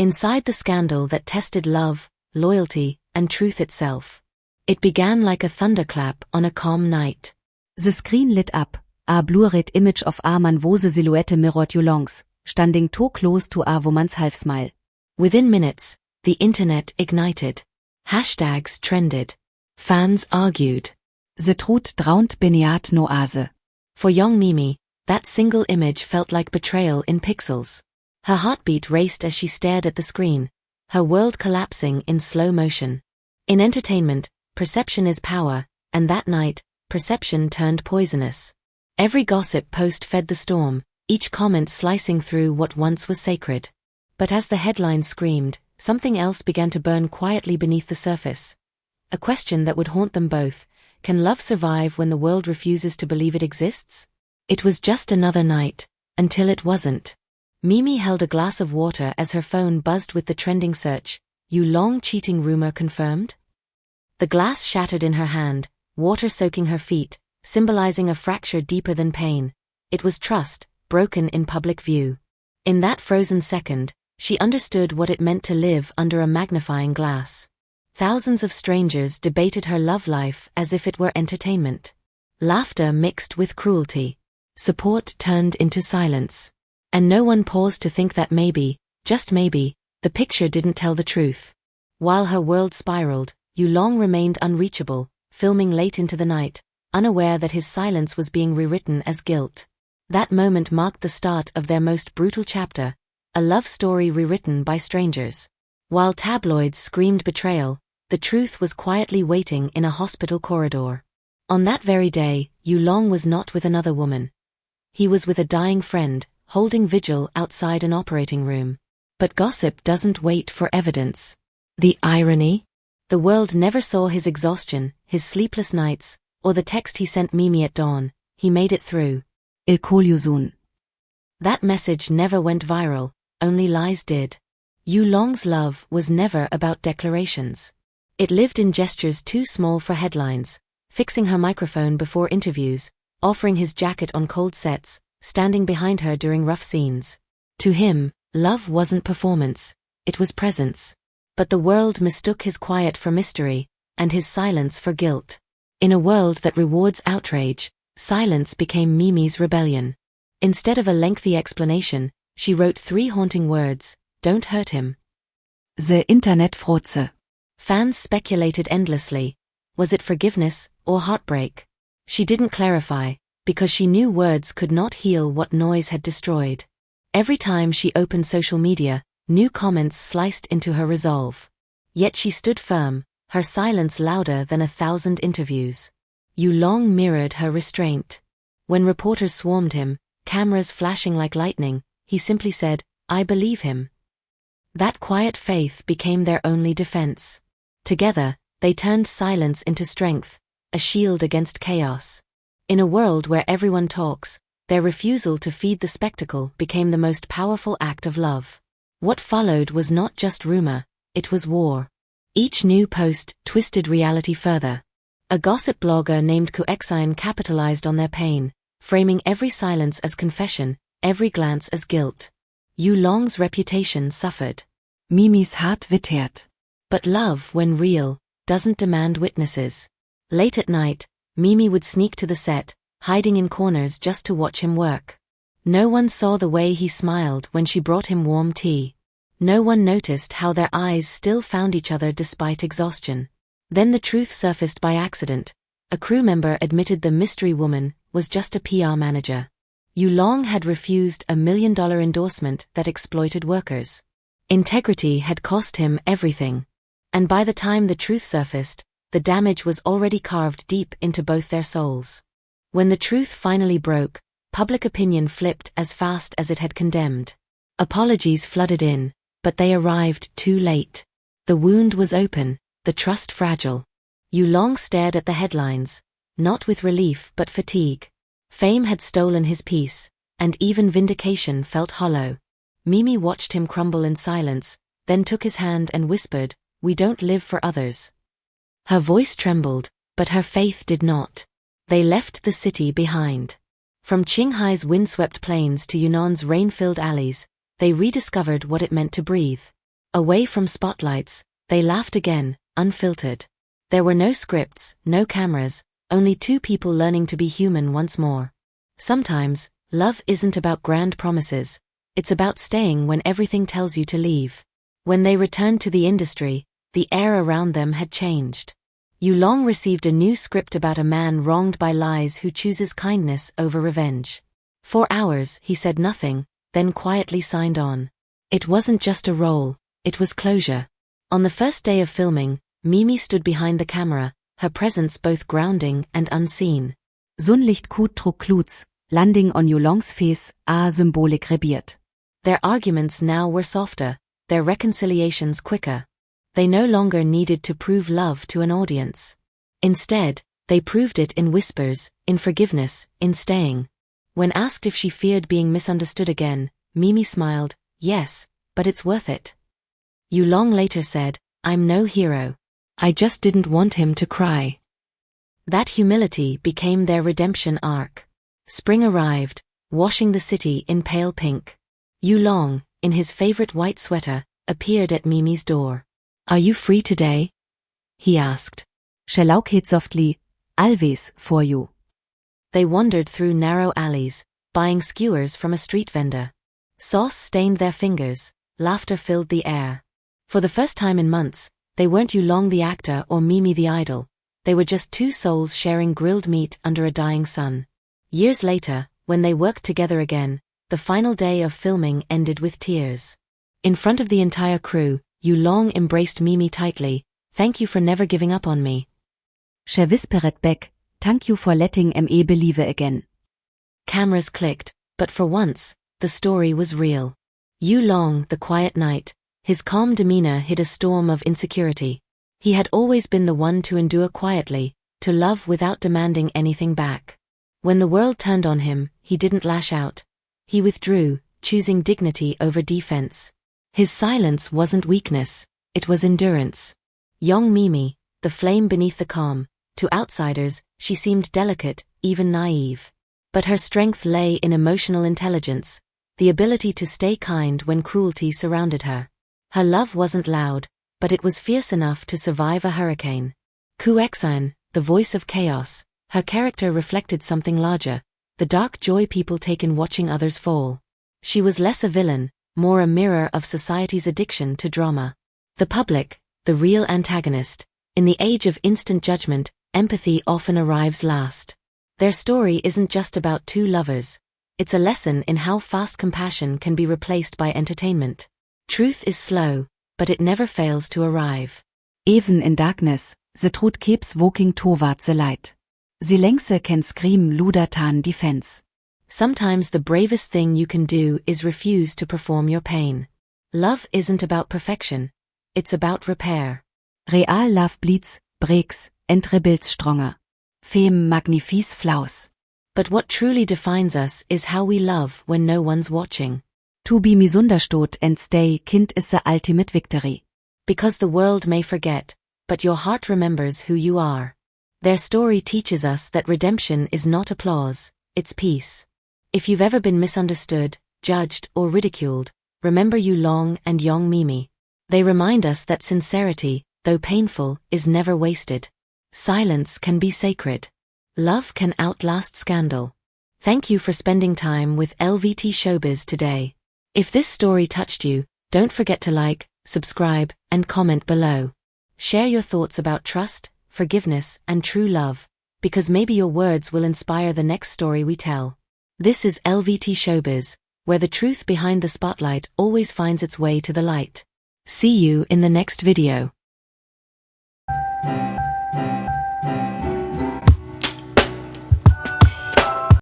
inside the scandal that tested love, loyalty, and truth itself. It began like a thunderclap on a calm night. The screen lit up, a blurred image of a manvose silhouette mirrored Yulong's, standing too close to a woman's half-smile. Within minutes, the internet ignited. Hashtags trended. Fans argued. The truth drowned beneath no ase. For Yang Miemie, that single image felt like betrayal in pixels. Her heartbeat raced as she stared at the screen, her world collapsing in slow motion. In entertainment, perception is power, and that night, perception turned poisonous. Every gossip post fed the storm, each comment slicing through what once was sacred. But as the headlines screamed, something else began to burn quietly beneath the surface. A question that would haunt them both: can love survive when the world refuses to believe it exists? It was just another night, until it wasn't. Miemie held a glass of water as her phone buzzed with the trending search, "Yulong cheating rumor confirmed?" The glass shattered in her hand, water soaking her feet, symbolizing a fracture deeper than pain. It was trust, broken in public view. In that frozen second, she understood what it meant to live under a magnifying glass. Thousands of strangers debated her love life as if it were entertainment. Laughter mixed with cruelty. Support turned into silence. And no one paused to think that maybe, just maybe, the picture didn't tell the truth. While her world spiraled, Yulong remained unreachable, filming late into the night, unaware that his silence was being rewritten as guilt. That moment marked the start of their most brutal chapter, a love story rewritten by strangers. While tabloids screamed betrayal, the truth was quietly waiting in a hospital corridor. On that very day, Yulong was not with another woman. He was with a dying friend, holding vigil outside an operating room. But gossip doesn't wait for evidence. The irony? The world never saw his exhaustion, his sleepless nights, or the text he sent Miemie at dawn. He made it through. "I'll call you soon." That message never went viral, only lies did. Yulong's love was never about declarations. It lived in gestures too small for headlines, fixing her microphone before interviews, offering his jacket on cold sets, standing behind her during rough scenes. To him, love wasn't performance, it was presence. But the world mistook his quiet for mystery, and his silence for guilt. In a world that rewards outrage, silence became Miemie's rebellion. Instead of a lengthy explanation, she wrote 3 haunting words: "Don't hurt him." The internet froze. Fans speculated endlessly. Was it forgiveness or heartbreak? She didn't clarify, because she knew words could not heal what noise had destroyed. Every time she opened social media, new comments sliced into her resolve. Yet she stood firm, her silence louder than 1,000 interviews. Yulong mirrored her restraint. When reporters swarmed him, cameras flashing like lightning, he simply said, "I believe him." That quiet faith became their only defense. Together, they turned silence into strength, a shield against chaos. In a world where everyone talks, their refusal to feed the spectacle became the most powerful act of love. What followed was not just rumor, it was war. Each new post twisted reality further. A gossip blogger named Kuexian capitalized on their pain, framing every silence as confession, every glance as guilt. Yulong's reputation suffered. Miemie's heart withered. But love, when real, doesn't demand witnesses. Late at night, Miemie would sneak to the set, hiding in corners just to watch him work. No one saw the way he smiled when she brought him warm tea. No one noticed how their eyes still found each other despite exhaustion. Then the truth surfaced by accident. A crew member admitted the mystery woman was just a PR manager. Yulong had refused a $1 million endorsement that exploited workers. Integrity had cost him everything. And by the time the truth surfaced, the damage was already carved deep into both their souls. When the truth finally broke, public opinion flipped as fast as it had condemned. Apologies flooded in, but they arrived too late. The wound was open, the trust fragile. Yulong stared at the headlines, not with relief but fatigue. Fame had stolen his peace, and even vindication felt hollow. Miemie watched him crumble in silence, then took his hand and whispered, "We don't live for others." Her voice trembled, but her faith did not. They left the city behind. From Qinghai's windswept plains to Yunnan's rain-filled alleys, they rediscovered what it meant to breathe. Away from spotlights, they laughed again, unfiltered. There were no scripts, no cameras, only two people learning to be human once more. Sometimes, love isn't about grand promises, it's about staying when everything tells you to leave. When they returned to the industry, the air around them had changed. Yulong received a new script about a man wronged by lies who chooses kindness over revenge. For hours, he said nothing, then quietly signed on. It wasn't just a role, it was closure. On the first day of filming, Miemie stood behind the camera, her presence both grounding and unseen. Zonlicht Kut trug Kluts, landing on Yulong's face, a symbolic rebirth. Their arguments now were softer, their reconciliations quicker. They no longer needed to prove love to an audience. Instead, they proved it in whispers, in forgiveness, in staying. When asked if she feared being misunderstood again, Miemie smiled, yes, but it's worth it. Yulong later said, I'm no hero. I just didn't want him to cry. That humility became their redemption arc. Spring arrived, washing the city in pale pink. Yulong, in his favorite white sweater, appeared at Miemie's door. Are you free today? He asked. Shelau said softly, always for you. They wandered through narrow alleys, buying skewers from a street vendor. Sauce stained their fingers, laughter filled the air. For the first time in months, they weren't Yulong the actor or Miemie the idol. They were just two souls sharing grilled meat under a dying sun. Years later, when they worked together again, the final day of filming ended with tears. In front of the entire crew, Yulong embraced Miemie tightly. Thank you for never giving up on me. She whispered back, thank you for letting me believe again. Cameras clicked, but for once, the story was real. Yulong, the quiet knight, his calm demeanor hid a storm of insecurity. He had always been the one to endure quietly, to love without demanding anything back. When the world turned on him, he didn't lash out. He withdrew, choosing dignity over defense. His silence wasn't weakness, it was endurance. Yang Miemie, the flame beneath the calm, to outsiders, she seemed delicate, even naive. But her strength lay in emotional intelligence, the ability to stay kind when cruelty surrounded her. Her love wasn't loud, but it was fierce enough to survive a hurricane. Kuexan, the voice of chaos, her character reflected something larger, the dark joy people take in watching others fall. She was less a villain, more a mirror of society's addiction to drama. The public, the real antagonist. In the age of instant judgment, empathy often arrives last. Their story isn't just about two lovers. It's a lesson in how fast compassion can be replaced by entertainment. Truth is slow, but it never fails to arrive. Even in darkness, the truth keeps walking towards the light. The längse can scream louder than defense. Sometimes the bravest thing you can do is refuse to perform your pain. Love isn't about perfection. It's about repair. Real love bleeds, breaks, and rebuilds stronger. Fem magnifies flaus. But what truly defines us is how we love when no one's watching. To be misunderstood and stay kind is the ultimate victory. Because the world may forget, but your heart remembers who you are. Their story teaches us that redemption is not applause, it's peace. If you've ever been misunderstood, judged, or ridiculed, remember Yulong and Yang Miemie. They remind us that sincerity, though painful, is never wasted. Silence can be sacred. Love can outlast scandal. Thank you for spending time with LVT-SHOWBIZ today. If this story touched you, don't forget to like, subscribe, and comment below. Share your thoughts about trust, forgiveness, and true love, because maybe your words will inspire the next story we tell. This is LVT-SHOWBIZ, where the truth behind the spotlight always finds its way to the light. See you in the next video.